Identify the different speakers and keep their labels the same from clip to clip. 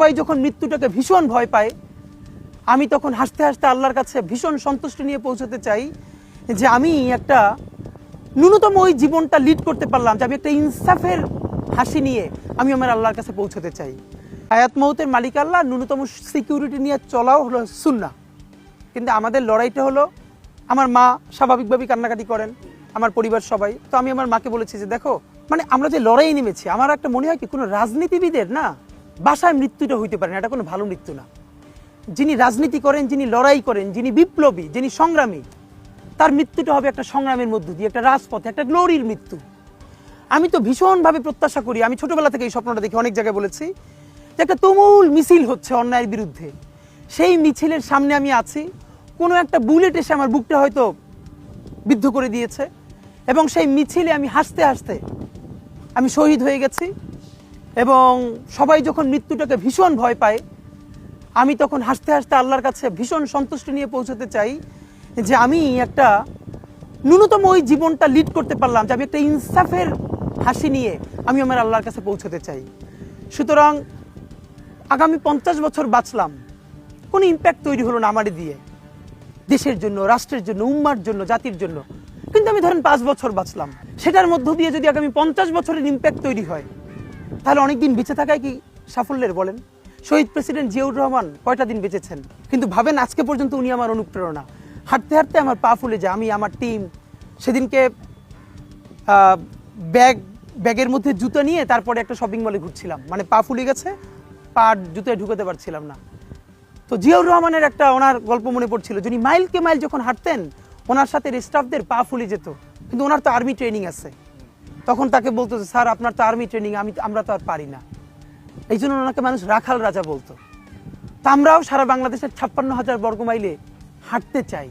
Speaker 1: সবাই যখন মৃত্যুটাকে ভীষণ ভয় পায়, আমি তখন হাসতে হাসতে আল্লাহর কাছে ভীষণ সন্তুষ্টি নিয়ে পৌঁছতে চাই যে আমি একটা ন্যূনতম ওই জীবনটা লিড করতে পারলাম, যে আমি একটা ইনসাফের হাসি নিয়ে আমি আমার আল্লাহর কাছে পৌঁছতে চাই। হায়াত মৌতের মালিক আল্লাহ, ন্যূনতম সিকিউরিটি নিয়ে চলাও হলো সুন্নাহ। কিন্তু আমাদের লড়াইটা হলো, আমার মা স্বাভাবিকভাবেই কান্নাকাটি করেন, আমার পরিবার সবাই। তো আমি আমার মাকে বলেছি যে দেখো, মানে আমরা যে লড়াই নেমেছি, আমার একটা মনে হয় কি কোনো রাজনীতিবিদের না বাসায় মৃত্যুটা হইতে পারে না, এটা কোনো ভালো মৃত্যু না। যিনি রাজনীতি করেন, যিনি লড়াই করেন, যিনি বিপ্লবী, যিনি সংগ্রামী, তার মৃত্যুটা হবে একটা সংগ্রামের মধ্য দিয়ে, একটা রাজপথে, একটা গ্লোরির মৃত্যু। আমি তো ভীষণভাবে প্রত্যাশা করি, আমি ছোটবেলা থেকে এই স্বপ্নটা দেখি, অনেক জায়গায় বলেছি যে একটা তুমুল মিছিল হচ্ছে অন্যায়ের বিরুদ্ধে, সেই মিছিলের সামনে আমি আছি, কোনো একটা বুলেট এসে আমার বুকটা হয়তো বিদ্ধ করে দিয়েছে, এবং সেই মিছিলে আমি হাসতে হাসতে আমি শহীদ হয়ে গেছি। এবং সবাই যখন মৃত্যুটাকে ভীষণ ভয় পায়, আমি তখন হাসতে হাসতে আল্লাহর কাছে ভীষণ সন্তুষ্টি নিয়ে পৌঁছতে চাই যে আমি একটা ন্যূনতম ওই জীবনটা লিড করতে পারলাম, যে আমি একটা ইনসাফের হাসি নিয়ে আমি আমার আল্লাহর কাছে পৌঁছতে চাই। সুতরাং আগামী 50 বছর বাঁচলাম, কোনো ইম্প্যাক্ট তৈরি হলো না আমারে দিয়ে, দেশের জন্য, রাষ্ট্রের জন্য, উম্মার জন্য, জাতির জন্য। কিন্তু আমি ধরেন 5 বছর বাঁচলাম, সেটার মধ্য দিয়ে যদি আগামী 50 বছরের ইম্প্যাক্ট তৈরি হয়, তাহলে অনেকদিন বেঁচে থাকায় কি সাফল্যের বলেন? শহীদ প্রেসিডেন্ট জিয়াউর রহমান কয়টা দিন বেঁচেছেন, কিন্তু ভাবেন আজকে পর্যন্ত উনি আমার অনুপ্রেরণা। হাঁটতে হাঁটতে আমার পা ফুলে যায়, আমি আমার টিম সেদিনকে ব্যাগের মধ্যে জুতো নিয়ে তারপরে একটা শপিং মলে ঘুরছিলাম, মানে পা ফুলে গেছে, পা জুতোয় ঢুকাতে পারছিলাম না। তো জিয়াউর রহমানের একটা ওনার গল্প মনে পড়ছিল, যিনি মাইলকে মাইল যখন হাঁটতেন, ওনার সাথে স্টাফদের পা ফুলে যেত, কিন্তু ওনার তো আর্মি ট্রেনিং আছে। তখন তাকে বলতো যে স্যার আপনার তো আর্মি ট্রেনিং, আমরা তো আর পারি না। এই জন্য ওনাকে মানুষ রাখাল রাজা বলতো। তা আমরাও সারা বাংলাদেশের 56,000 বর্গ মাইলে হাঁটতে চাই,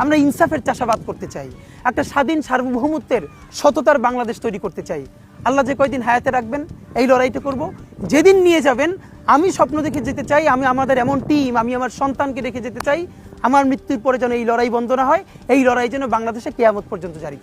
Speaker 1: আমরা ইনসাফের চাষাবাদ করতে চাই, একটা স্বাধীন সার্বভৌমত্বের সততার বাংলাদেশ তৈরি করতে চাই। আল্লাহ যে কয়দিন হায়াতে রাখবেন এই লড়াইটা করব, যেদিন নিয়ে যাবেন আমি স্বপ্ন দেখে যেতে চাই, আমি আমাদের এমন টিম, আমি আমার সন্তানকে রেখে যেতে চাই, আমার মৃত্যুর পরে যেন এই লড়াই বন্ধ না হয়, এই লড়াই যেন বাংলাদেশে কিয়ামত পর্যন্ত জারি থাকে।